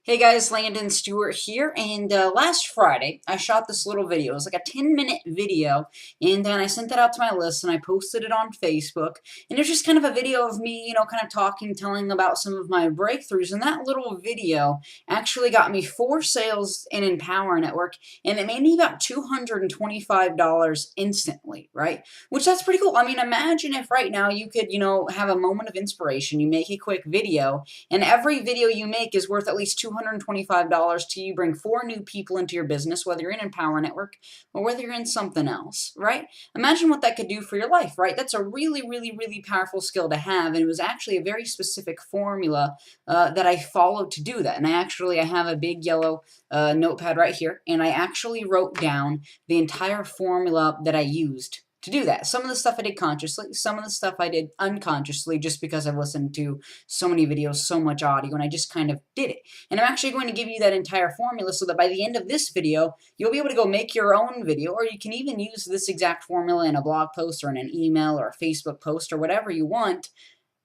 Hey guys, Landon Stewart here, and last Friday I shot this little video. It was like a 10-minute video, and then I sent it out to my list and I posted it on Facebook, and it was just kind of a video of me, kind of talking, telling about some of my breakthroughs, and that little video actually got me 4 sales in Empower Network, and it made me about $225 instantly, right? Which that's pretty cool. I mean, imagine if right now you could, have a moment of inspiration, you make a quick video, and every video you make is worth at least $225 till you bring 4 new people into your business, whether you're in Empower Network or whether you're in something else, right? Imagine what that could do for your life, right? That's a really, really, really powerful skill to have, and it was actually a very specific formula that I followed to do that. And I have a big yellow notepad right here, and I actually wrote down the entire formula that I used to do that. Some of the stuff I did consciously, some of the stuff I did unconsciously just because I've listened to so many videos, so much audio, and I just kind of did it. And I'm actually going to give you that entire formula so that by the end of this video, you'll be able to go make your own video, or you can even use this exact formula in a blog post or in an email or a Facebook post or whatever you want,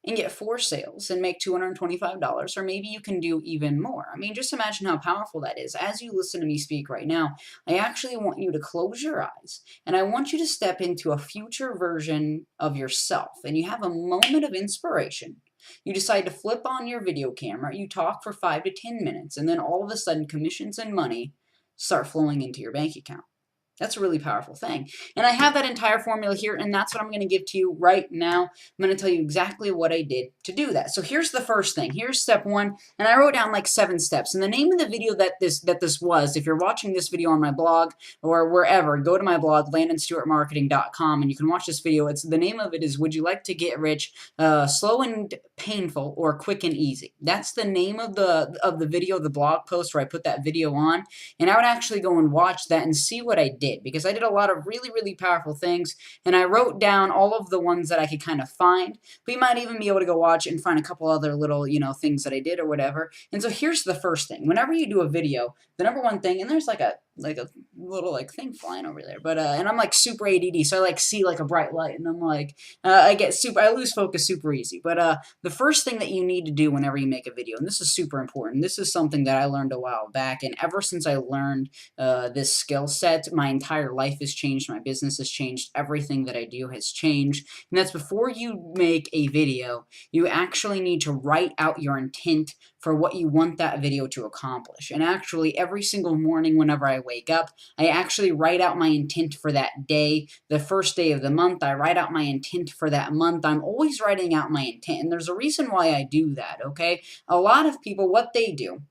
and get 4 sales and make $225, or maybe you can do even more. I mean, just imagine how powerful that is. As you listen to me speak right now, I actually want you to close your eyes, and I want you to step into a future version of yourself, and you have a moment of inspiration. You decide to flip on your video camera, you talk for 5 to 10 minutes, and then all of a sudden commissions and money start flowing into your bank account. That's a really powerful thing. And I have that entire formula here, and that's what I'm going to give to you right now. I'm going to tell you exactly what I did to do that. So here's the first thing. Here's step 1, and I wrote down like 7 steps. And the name of the video that this was, if you're watching this video on my blog or wherever, go to my blog, landonstewartmarketing.com, and you can watch this video. The name of it is, Would You Like to Get Rich Slow and Painful or Quick and Easy? That's the name of the video, the blog post where I put that video on. And I would actually go and watch that and see what I did, because I did a lot of really, really powerful things, and I wrote down all of the ones that I could kind of find, but you might even be able to go watch and find a couple other little, things that I did or whatever. And so here's the first thing. Whenever you do a video, the number one thing, and there's like a little thing flying over there, but and I'm like super ADD, so I see like a bright light, and I'm like I lose focus super easy. But the first thing that you need to do whenever you make a video, and this is super important, this is something that I learned a while back, and ever since I learned this skill set, my entire life has changed, my business has changed, everything that I do has changed. And that's, before you make a video, you actually need to write out your intent for what you want that video to accomplish. And actually, every single morning whenever I wake up, I actually write out my intent for that day. The first day of the month, I write out my intent for that month. I'm always writing out my intent, and there's a reason why I do that, okay? A lot of people, what they do,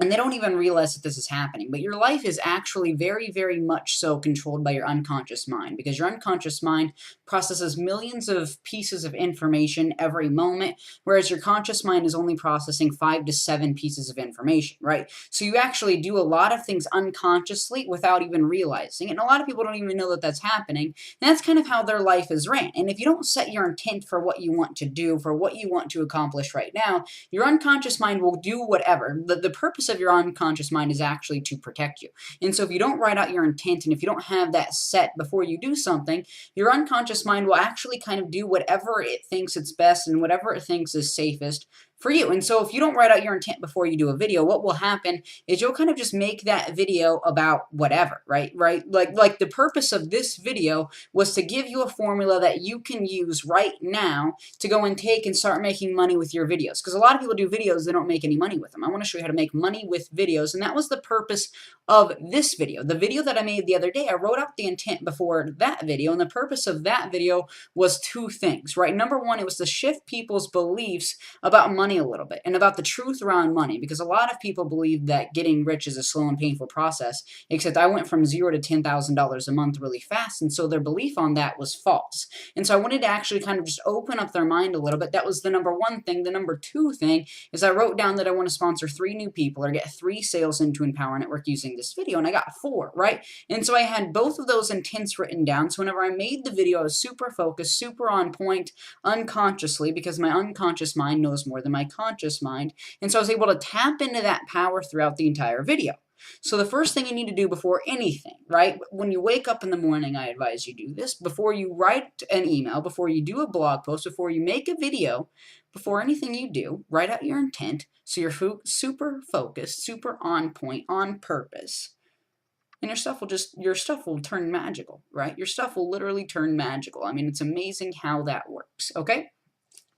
and they don't even realize that this is happening, but your life is actually very, very much so controlled by your unconscious mind, because your unconscious mind processes millions of pieces of information every moment, whereas your conscious mind is only processing 5 to 7 pieces of information, right? So you actually do a lot of things unconsciously without even realizing it, and a lot of people don't even know that that's happening, and that's kind of how their life is ran. And if you don't set your intent for what you want to do, for what you want to accomplish right now, your unconscious mind will do whatever. The purpose of your unconscious mind is actually to protect you. And so if you don't write out your intent, and if you don't have that set before you do something, your unconscious mind will actually kind of do whatever it thinks it's best and whatever it thinks is safest for you. And so if you don't write out your intent before you do a video, what will happen is you'll kind of just make that video about whatever, right? Like the purpose of this video was to give you a formula that you can use right now to go and take and start making money with your videos. Because a lot of people do videos, they don't make any money with them. I want to show you how to make money with videos, and that was the purpose of this video. The video that I made the other day, I wrote out the intent before that video, and the purpose of that video was 2 things, right? Number 1, it was to shift people's beliefs about money a little bit, and about the truth around money, because a lot of people believe that getting rich is a slow and painful process, except I went from $0 to $10,000 a month really fast, and so their belief on that was false. And so I wanted to actually kind of just open up their mind a little bit. That was the number 1 thing. The number 2 thing is I wrote down that I want to sponsor 3 new people or get 3 sales into Empower Network using this video, and I got 4, right? And so I had both of those intents written down, so whenever I made the video, I was super focused, super on point, unconsciously, because my unconscious mind knows more than my conscious mind, and so I was able to tap into that power throughout the entire video. So the first thing you need to do before anything, right? When you wake up in the morning, I advise you do this. Before you write an email, before you do a blog post, before you make a video, before anything you do, write out your intent so you're super focused, super on point, on purpose. And your stuff will turn magical, right? Your stuff will literally turn magical. I mean, it's amazing how that works, okay?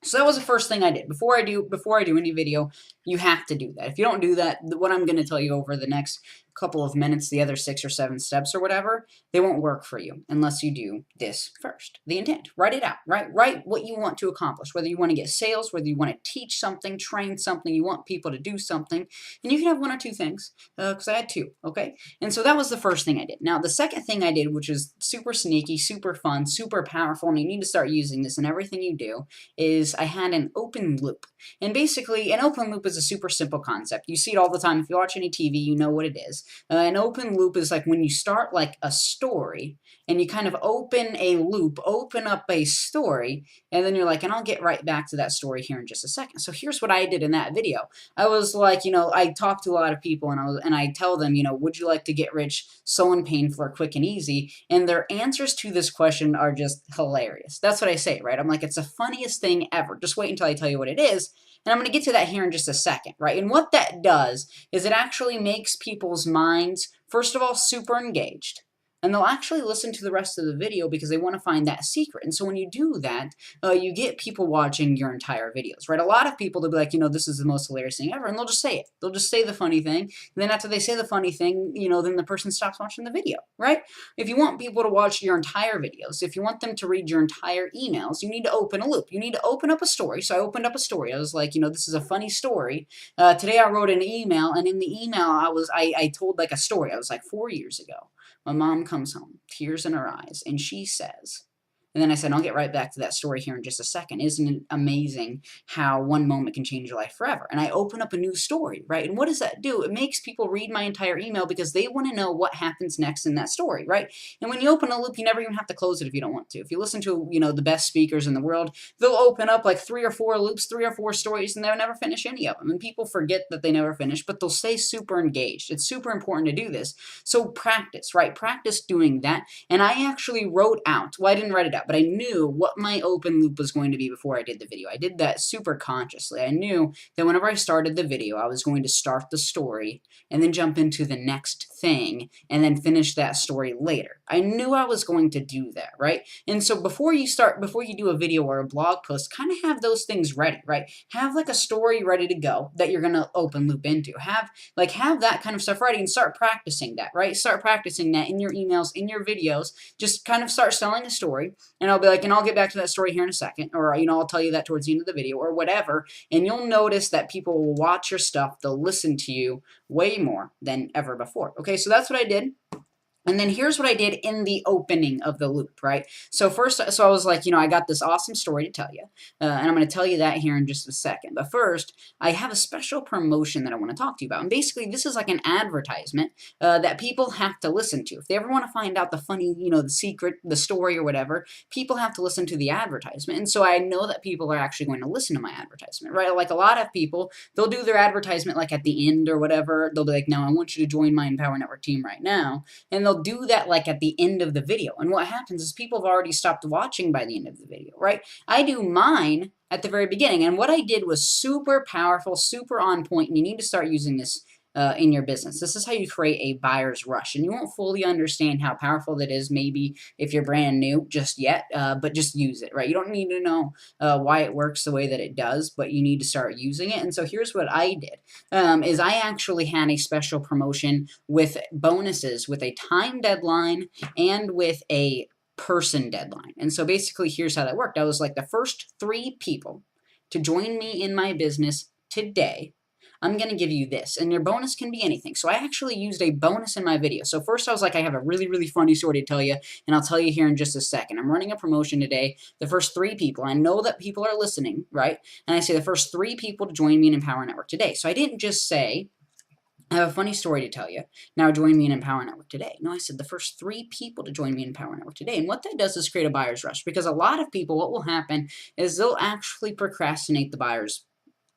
So that was the first thing I did. Before I do any video, you have to do that. If you don't do that, what I'm going to tell you over the next couple of minutes, the other 6 or 7 steps or whatever, they won't work for you unless you do this first. The intent. Write it out, right? Write what you want to accomplish, whether you want to get sales, whether you want to teach something, train something, you want people to do something, and you can have 1 or 2 things, because I had 2, okay? And so that was the first thing I did. Now, the second thing I did, which is super sneaky, super fun, super powerful, and you need to start using this in everything you do, is I had an open loop. And basically, an open loop is a super simple concept. You see it all the time. If you watch any TV, you know what it is. An open loop is like when you start like a story and you kind of open a loop, open up a story, and then you're like, and I'll get right back to that story here in just a second. So here's what I did in that video. I was like, I talk to a lot of people and I tell them, would you like to get rich slow and painful or quick and easy? And their answers to this question are just hilarious. That's what I say, right? I'm like, it's the funniest thing ever. Just wait until I tell you what it is. And I'm going to get to that here in just a second, right? And what that does is it actually makes people's minds, first of all, super engaged. And they'll actually listen to the rest of the video because they want to find that secret. And so when you do that, you get people watching your entire videos, right? A lot of people, they'll be like, this is the most hilarious thing ever. And they'll just say it. They'll just say the funny thing. And then after they say the funny thing, then the person stops watching the video, right? If you want people to watch your entire videos, if you want them to read your entire emails, you need to open a loop. You need to open up a story. So I opened up a story. I was like, this is a funny story. Today I wrote an email, and in the email I told like a story. I was like 4 years ago. My mom comes home, tears in her eyes, and she says, and then I said, I'll get right back to that story here in just a second. Isn't it amazing how one moment can change your life forever? And I open up a new story, right? And what does that do? It makes people read my entire email because they want to know what happens next in that story, right? And when you open a loop, you never even have to close it if you don't want to. If you listen to, the best speakers in the world, they'll open up like 3 or 4 loops, 3 or 4 stories, and they'll never finish any of them. And people forget that they never finish, but they'll stay super engaged. It's super important to do this. So practice, right? Practice doing that. And I actually wrote out, well, I didn't write it out, but I knew what my open loop was going to be before I did the video. I did that super consciously. I knew that whenever I started the video, I was going to start the story and then jump into the next thing and then finish that story later. I knew I was going to do that, right? And so before you do a video or a blog post, kind of have those things ready, right? Have like a story ready to go that you're going to open loop into. Have that kind of stuff ready and start practicing that, right? Start practicing that in your emails, in your videos. Just kind of start telling a story, and I'll be like, and I'll get back to that story here in a second, or, I'll tell you that towards the end of the video or whatever. And you'll notice that people will watch your stuff. They'll listen to you way more than ever before. Okay, so that's what I did. And then here's what I did in the opening of the loop, right? So I was like, I got this awesome story to tell you, and I'm going to tell you that here in just a second. But first, I have a special promotion that I want to talk to you about. And basically, this is like an advertisement that people have to listen to. If they ever want to find out the funny, the secret, the story or whatever, people have to listen to the advertisement. And so I know that people are actually going to listen to my advertisement, right? Like a lot of people, they'll do their advertisement like at the end or whatever. They'll be like, no, I want you to join my Empower Network team right now. And they'll do that like at the end of the video. And what happens is people have already stopped watching by the end of the video, right? I do mine at the very beginning. And what I did was super powerful, super on point, and you need to start using this in your business. This is how you create a buyer's rush. And you won't fully understand how powerful that is maybe if you're brand new just yet, but just use it, right? You don't need to know why it works the way that it does, but you need to start using it. And so here's what I did, is I actually had a special promotion with bonuses, with a time deadline, and with a person deadline. And so basically here's how that worked. I was like, the first 3 people to join me in my business today, I'm going to give you this, and your bonus can be anything. So I actually used a bonus in my video. So first I was like, I have a really, really funny story to tell you, and I'll tell you here in just a second. I'm running a promotion today. The first 3 people, I know that people are listening, right? And I say the first 3 people to join me in Empower Network today. So I didn't just say, I have a funny story to tell you. Now join me in Empower Network today. No, I said the first 3 people to join me in Empower Network today. And what that does is create a buyer's rush, because a lot of people, what will happen is they'll actually procrastinate the buyer's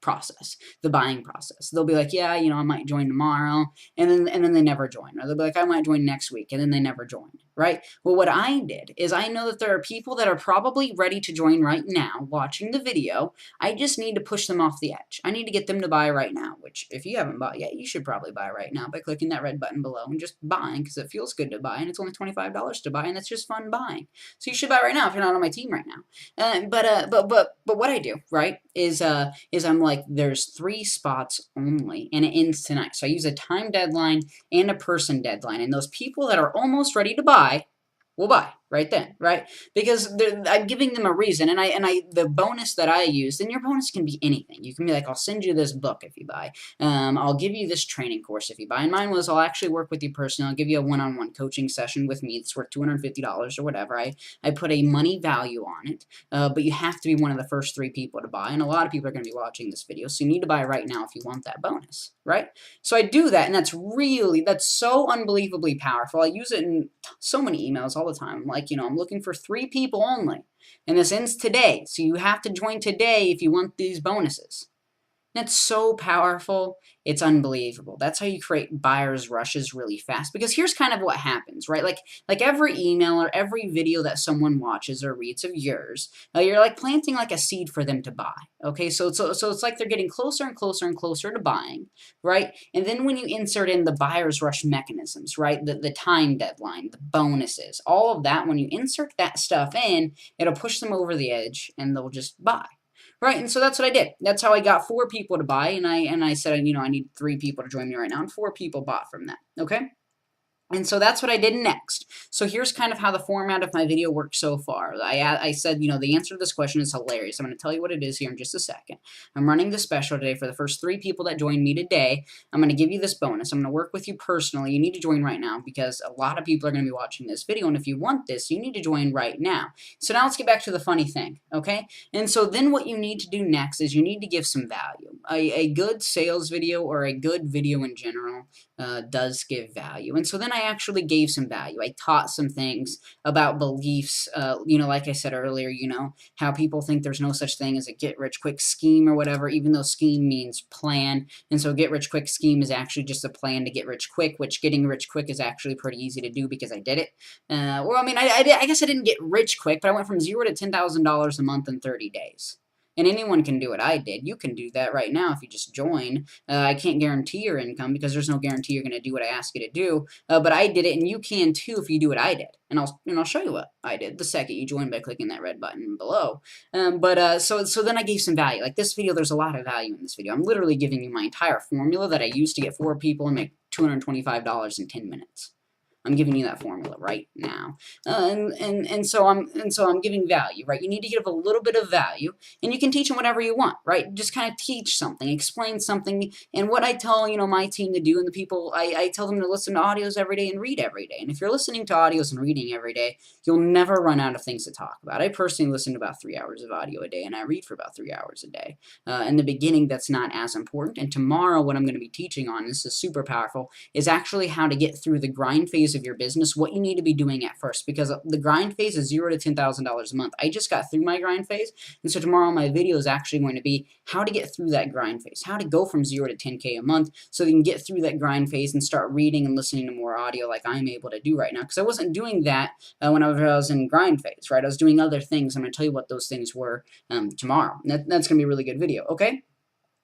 process, the buying process. They'll be like, yeah, you know, I might join tomorrow, and then they never join. Or they'll be like, I might join next week, and then they never join, right? Well, what I did is I know that there are people that are probably ready to join right now watching the video. I just need to push them off the edge. I need to get them to buy right now, which if you haven't bought yet, you should probably buy right now by clicking that red button below and just buying, because it feels good to buy, and it's only $25 to buy, and it's just fun buying. So you should buy right now if you're not on my team right now. But what I do, right, is I'm like, there's 3 spots only, and it ends tonight. So I use a time deadline and a person deadline, and those people that are almost ready to buy will buy right then, right? Because I'm giving them a reason, and the bonus that I use, and your bonus can be anything. You can be like, I'll send you this book if you buy. I'll give you this training course if you buy. And mine was, I'll actually work with you personally. I'll give you a one-on-one coaching session with me. It's worth $250 or whatever. I put a money value on it, but you have to be one of the first 3 people to buy, and a lot of people are going to be watching this video, so you need to buy right now if you want that bonus, right? So I do that, and that's so unbelievably powerful. I use it in so many emails all the time. Like, you know, I'm looking for 3 people only, and this ends today, so you have to join today if you want these bonuses. That's so powerful. It's unbelievable. That's how you create buyer's rushes really fast. Because here's kind of what happens, right? Like every email or every video that someone watches or reads of yours, you're like planting like a seed for them to buy. Okay, so it's like they're getting closer and closer and closer to buying, right? And then when you insert in the buyer's rush mechanisms, right? The time deadline, the bonuses, all of that, when you insert that stuff in, it'll push them over the edge and they'll just buy. Right, and so that's what I did. That's how I got 4 people to buy, and I said, you know, I need 3 people to join me right now, and 4 people bought from that, okay? And so that's what I did next. So here's kind of how the format of my video works so far. I said, you know, the answer to this question is hilarious. I'm going to tell you what it is here in just a second. I'm running this special today for the first 3 people that join me today. I'm going to give you this bonus. I'm going to work with you personally. You need to join right now because a lot of people are going to be watching this video. And if you want this, you need to join right now. So now let's get back to the funny thing, okay? And so then what you need to do next is you need to give some value. A good sales video or a good video in general does give value. And so then I actually gave some value. I taught some things about beliefs, you know, like I said earlier, you know, how people think there's no such thing as a get-rich-quick scheme or whatever, even though scheme means plan. And so get-rich-quick scheme is actually just a plan to get rich quick, which getting rich quick is actually pretty easy to do because I did it. Well, I mean, I guess I didn't get rich quick, but I went from $0 to $10,000 a month in 30 days. And anyone can do what I did. You can do that right now if you just join. I can't guarantee your income because there's no guarantee you're going to do what I ask you to do. But I did it, and you can too if you do what I did. And I'll show you what I did the second you join by clicking that red button below. So then I gave some value. Like this video, there's a lot of value in this video. I'm literally giving you my entire formula that I used to get 4 people and make $225 in 10 minutes. I'm giving you that formula right now, and so I'm giving value, right? You need to give a little bit of value, and you can teach them whatever you want, right? Just kind of teach something, explain something, and what I tell my team to do, and the people I tell them to listen to audios every day and read every day. And if you're listening to audios and reading every day, you'll never run out of things to talk about. I personally listen to about 3 hours of audio a day, and I read for about 3 hours a day. In the beginning, that's not as important. And tomorrow, what I'm going to be teaching on, this is super powerful, is actually how to get through the grind phase of your business, what you need to be doing at first, because the grind phase is $0 to $10,000 a month. I just got through my grind phase, and so tomorrow my video is actually going to be how to get through that grind phase, how to go from 0 to 10K a month so you can get through that grind phase and start reading and listening to more audio like I'm able to do right now, because I wasn't doing that when I was in grind phase, right? I was doing other things. I'm going to tell you what those things were tomorrow. That's going to be a really good video, okay?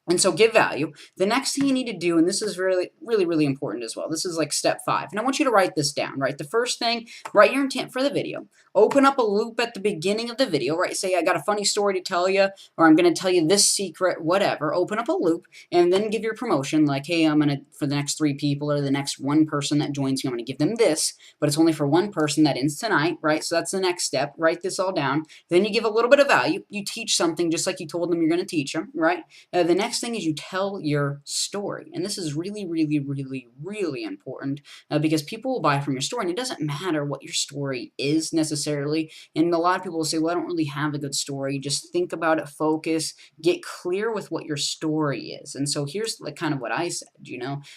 And so give value. The next thing you need to do, and this is really, really, really important as well. This is like step 5. And I want you to write this down, right? The first thing, write your intent for the video. Open up a loop at the beginning of the video, right? Say, I got a funny story to tell you, or I'm going to tell you this secret, whatever. Open up a loop and then give your promotion. Like, hey, I'm going to, for the next 3 people or the next 1 person that joins you, I'm going to give them this, but it's only for 1 person that ends tonight, right? So that's the next step. Write this all down. Then you give a little bit of value. You teach something just like you told them you're going to teach them, right? The next thing is you tell your story. And this is really, really, really, really important because people will buy from your story. And it doesn't matter what your story is necessarily. And a lot of people will say, well, I don't really have a good story. Just think about it, focus, get clear with what your story is. And so here's like kind of what I said,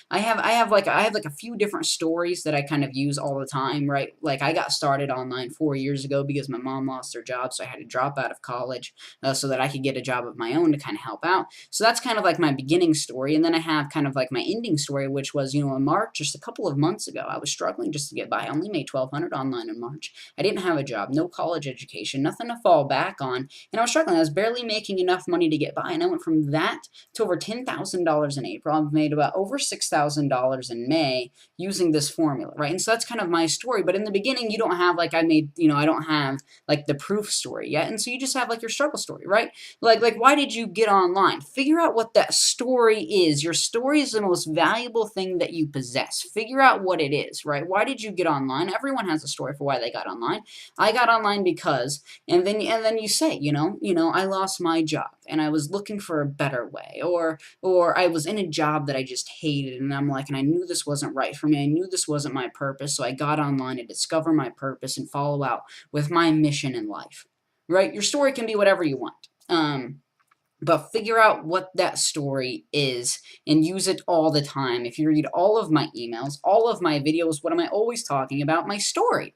I have like a few different stories that I kind of use all the time, right? Like I got started online 4 years ago because my mom lost her job. So I had to drop out of college so that I could get a job of my own to kind of help out. So that's kind kind of like my beginning story, and then I have kind of like my ending story, which was, you know, in March, just a couple of months ago, I was struggling just to get by. I only made $1,200 online in March. I didn't have a job, no college education, nothing to fall back on, and I was struggling. I was barely making enough money to get by, and I went from that to over $10,000 in April. I've made about over $6,000 in May using this formula, right? And so that's kind of my story. But in the beginning, you don't have like I don't have like the proof story yet, and so you just have like your struggle story, right? Like why did you get online? Figure out what that story is. Your story is the most valuable thing that you possess. Figure out what it is, right? Why did you get online? Everyone has a story for why they got online. I got online because, and then you say, I lost my job and I was looking for a better way, or I was in a job that I just hated, and I'm like, and I knew this wasn't right for me. I knew this wasn't my purpose, so I got online to discover my purpose and follow out with my mission in life, right? Your story can be whatever you want. But figure out what that story is and use it all the time. If you read all of my emails, all of my videos, what am I always talking about? My story.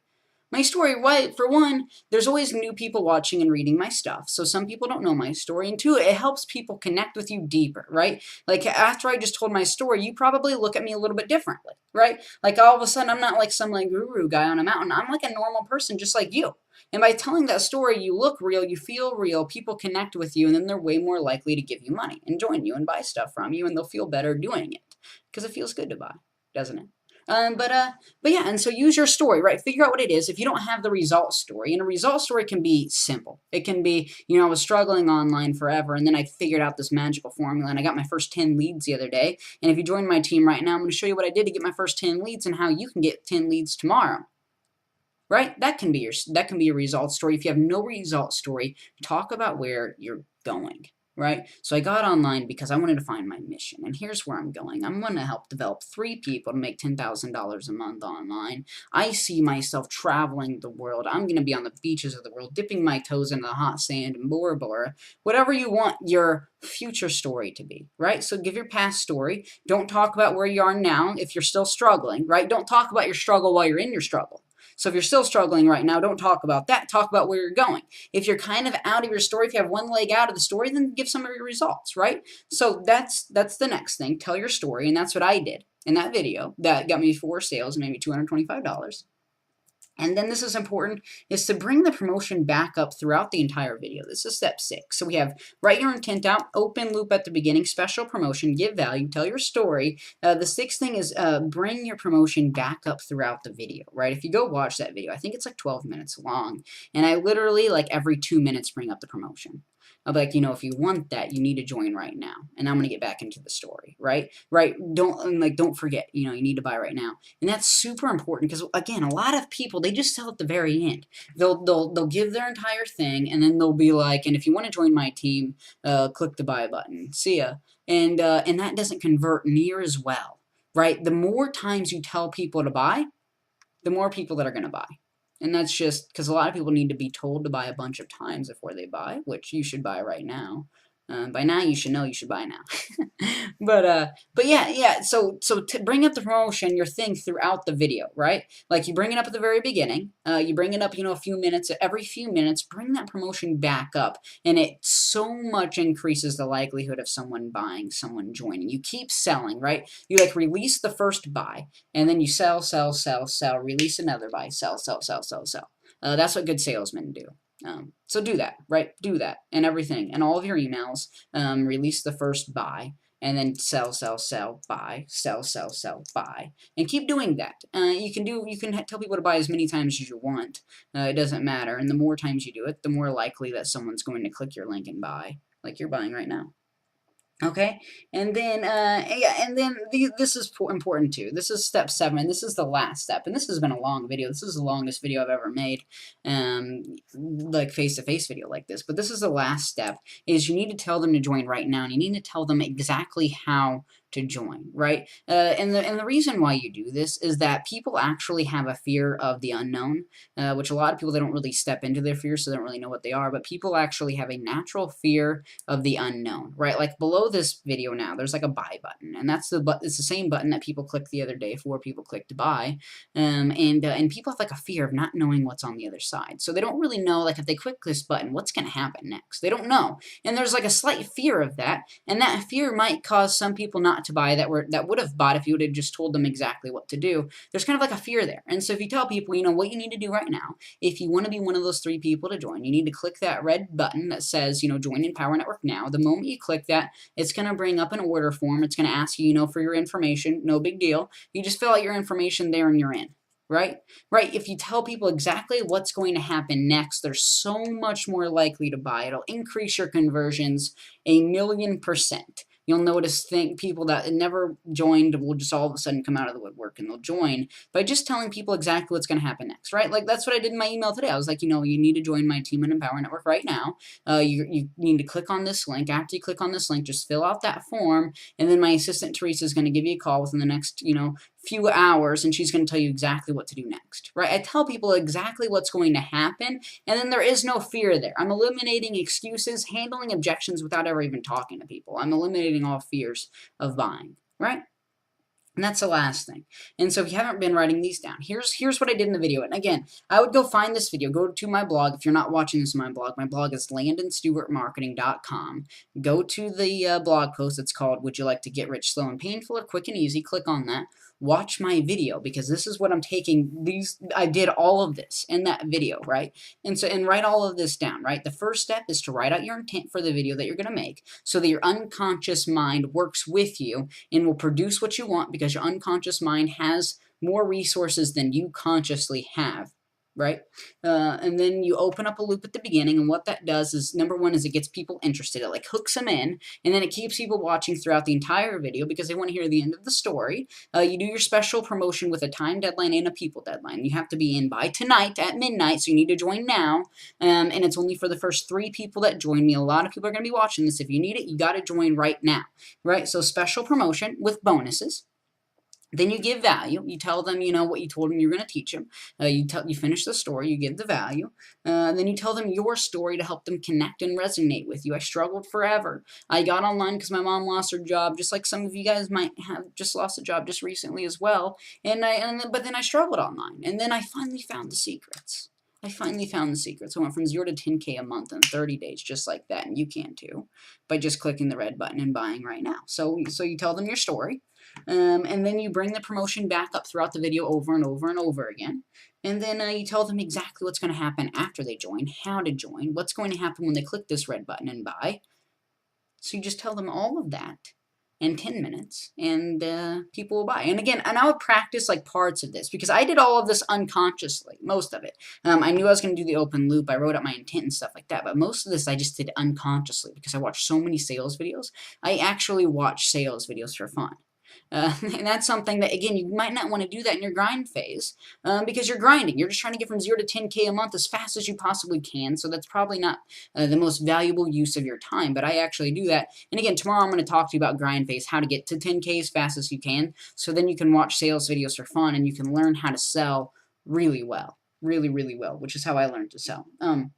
My story, why? For one, there's always new people watching and reading my stuff, so some people don't know my story, and two, it helps people connect with you deeper, right? Like, after I just told my story, you probably look at me a little bit differently, right? Like, all of a sudden, I'm not like some like guru guy on a mountain. I'm like a normal person just like you. And by telling that story, you look real, you feel real, people connect with you, and then they're way more likely to give you money and join you and buy stuff from you, and they'll feel better doing it because it feels good to buy, doesn't it? But yeah, and so use your story, right? Figure out what it is. If you don't have the result story, and a result story can be simple. It can be, I was struggling online forever, and then I figured out this magical formula, and I got my first 10 leads the other day. And if you join my team right now, I'm going to show you what I did to get my first 10 leads and how you can get 10 leads tomorrow. Right? That can be your result story. If you have no result story, talk about where you're going. Right? So I got online because I wanted to find my mission, and here's where I'm going. I'm going to help develop 3 people to make $10,000 a month online. I see myself traveling the world. I'm going to be on the beaches of the world, dipping my toes in the hot sand in Bora Bora, whatever you want your future story to be, right? So give your past story. Don't talk about where you are now if you're still struggling, right? Don't talk about your struggle while you're in your struggle. So if you're still struggling right now, don't talk about that. Talk about where you're going. If you're kind of out of your story, if you have one leg out of the story, then give some of your results, right? So that's the next thing. Tell your story, and that's what I did in that video. That got me 4 sales, maybe $225. And then this is important, is to bring the promotion back up throughout the entire video. This is step 6. So we have write your intent out, open loop at the beginning, special promotion, give value, tell your story. The 6th thing is bring your promotion back up throughout the video, right? If you go watch that video, I think it's like 12 minutes long. And I literally, like every 2 minutes, bring up the promotion. I'll be like, if you want that, you need to join right now. And I'm going to get back into the story, right? Right? Don't forget, you need to buy right now. And that's super important because, again, a lot of people, they just sell at the very end. They'll give their entire thing, and then they'll be like, and if you want to join my team, click the buy button. See ya. And that doesn't convert near as well, right? The more times you tell people to buy, the more people that are going to buy. And that's just because a lot of people need to be told to buy a bunch of times before they buy, which you should buy right now. By now, you should know you should buy now. but yeah. So to bring up the promotion, your thing throughout the video, right? Like you bring it up at the very beginning. You bring it up, a few minutes. Every few minutes, bring that promotion back up, and it so much increases the likelihood of someone buying, someone joining. You keep selling, right? You release the first buy, and then you sell, release another buy, sell. That's what good salesmen do. So do that, right? Do that and everything. And all of your emails, release the first buy, and then sell, buy, sell, buy. And keep doing that. You can tell people to buy as many times as you want. It doesn't matter. And the more times you do it, the more likely that someone's going to click your link and buy, like you're buying right now. Okay, and then this is important too. This is step 7. This is the last step, and this has been a long video. This is the longest video I've ever made, like face-to-face video like this. But this is the last step. Is you need to tell them to join right now, and you need to tell them exactly how to join, right? And the reason why you do this is that people actually have a fear of the unknown, which a lot of people, they don't really step into their fears, so they don't really know what they are, but people actually have a natural fear of the unknown, right? Like below this video now, there's like a buy button, and it's the same button that people clicked the other day, 4 people clicked to buy, and people have like a fear of not knowing what's on the other side, so they don't really know, like if they click this button, what's going to happen next? They don't know, and there's like a slight fear of that, and that fear might cause some people not to buy that would have bought if you would have just told them exactly what to do. There's kind of like a fear there, and so if you tell people, you know, what you need to do right now, if you want to be one of those 3 people to join, you need to click that red button that says, you know, join Empower Network now. The moment you click that, it's going to bring up an order form. It's going to ask you, you know, for your information. No big deal. You just fill out your information there and you're in. Right? Right. If you tell people exactly what's going to happen next, they're so much more likely to buy. It'll increase your conversions 1,000,000%. You'll notice people that never joined will just all of a sudden come out of the woodwork and they'll join by just telling people exactly what's going to happen next, right? Like that's what I did in my email today. I was like, you know, you need to join my team in Empower Network right now. You need to click on this link. After you click on this link, just fill out that form, and then my assistant Teresa is going to give you a call within the next, you know, few hours, and she's going to tell you exactly what to do next, right? I tell people exactly what's going to happen, and then there is no fear there. I'm eliminating excuses, handling objections without ever even talking to people. I'm eliminating all fears of buying, right? And that's the last thing. And so if you haven't been writing these down, here's what I did in the video. And again, I would go find this video. Go to my blog. If you're not watching this on my blog is landonstewartmarketing.com. Go to the blog post. It's called, Would You Like to Get Rich Slow and Painful or Quick and Easy? Click on that. Watch my video, because this is what I'm taking. I did all of this in that video, right? And write all of this down, right? The first step is to write out your intent for the video that you're going to make so that your unconscious mind works with you and will produce what you want, because your unconscious mind has more resources than you consciously have, right? And then you open up a loop at the beginning, and what that does is, number one, is it gets people interested. It like hooks them in, and then it keeps people watching throughout the entire video because they want to hear the end of the story. You do your special promotion with a time deadline and a people deadline. You have to be in by tonight at midnight, so you need to join now, and it's only for the first 3 people that join me. A lot of people are going to be watching this. If you need it, you got to join right now, right? So special promotion with bonuses. Then you give value. You tell them, you know, what you told them you're going to teach them. You finish the story. You give the value. Then you tell them your story to help them connect and resonate with you. I struggled forever. I got online because my mom lost her job, just like some of you guys might have just lost a job just recently as well. But then I struggled online, and then I finally found the secrets. I went from 0 to 10K a month in 30 days, just like that, and you can too, by just clicking the red button and buying right now. So you tell them your story, and then you bring the promotion back up throughout the video over and over and over again, and then you tell them exactly what's going to happen after they join, how to join, what's going to happen when they click this red button and buy. So you just tell them all of that in 10 minutes, and people will buy. And again, I would practice like parts of this, because I did all of this unconsciously, most of it. I knew I was going to do the open loop. I wrote out my intent and stuff like that, but most of this I just did unconsciously because I watched so many sales videos. I actually watch sales videos for fun. And that's something that, again, you might not want to do that in your grind phase, because you're grinding. You're just trying to get from 0 to 10K a month as fast as you possibly can. So that's probably not the most valuable use of your time. But I actually do that. And again, tomorrow I'm going to talk to you about grind phase, how to get to 10K as fast as you can. So then you can watch sales videos for fun, and you can learn how to sell really well, really, really well, which is how I learned to sell. And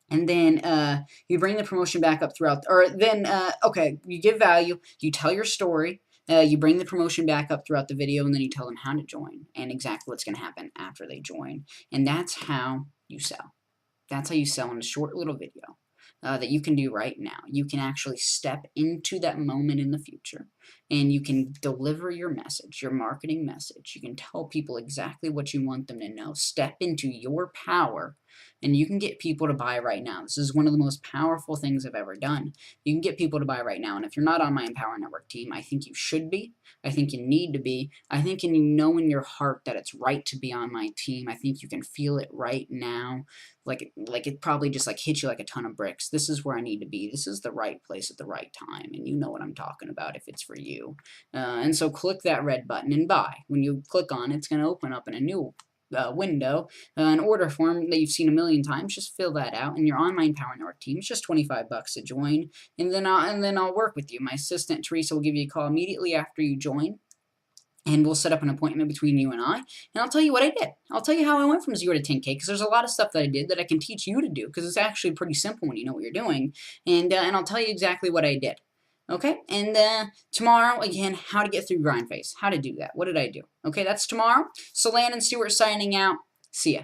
then you bring the promotion back up throughout, okay, you give value, you tell your story. You bring the promotion back up throughout the video, and then you tell them how to join and exactly what's going to happen after they join. And that's how you sell. That's how you sell in a short little video that you can do right now. You can actually step into that moment in the future, and you can deliver your message, your marketing message. You can tell people exactly what you want them to know. Step into your power, and you can get people to buy right now. This is one of the most powerful things I've ever done. You can get people to buy right now, and if you're not on my Empower Network team, I think you should be. I think you need to be. I think you know in your heart that it's right to be on my team. I think you can feel it right now. Like it probably just like hit you like a ton of bricks. This is where I need to be. This is the right place at the right time, and you know what I'm talking about if it's for you. And so click that red button and buy. When you click on it, it's going to open up in a new window, an order form that you've seen a million times. Just fill that out, and your online Power Network team. It's just $25 to join, and then I'll work with you. My assistant Teresa will give you a call immediately after you join, and we'll set up an appointment between you and I, and I'll tell you what I did. I'll tell you how I went from 0 to 10K, because there's a lot of stuff that I did that I can teach you to do, because it's actually pretty simple when you know what you're doing, and I'll tell you exactly what I did. Okay, and tomorrow, again, how to get through grind phase, how to do that. What did I do? Okay, that's tomorrow. So Landon Stewart signing out. See ya.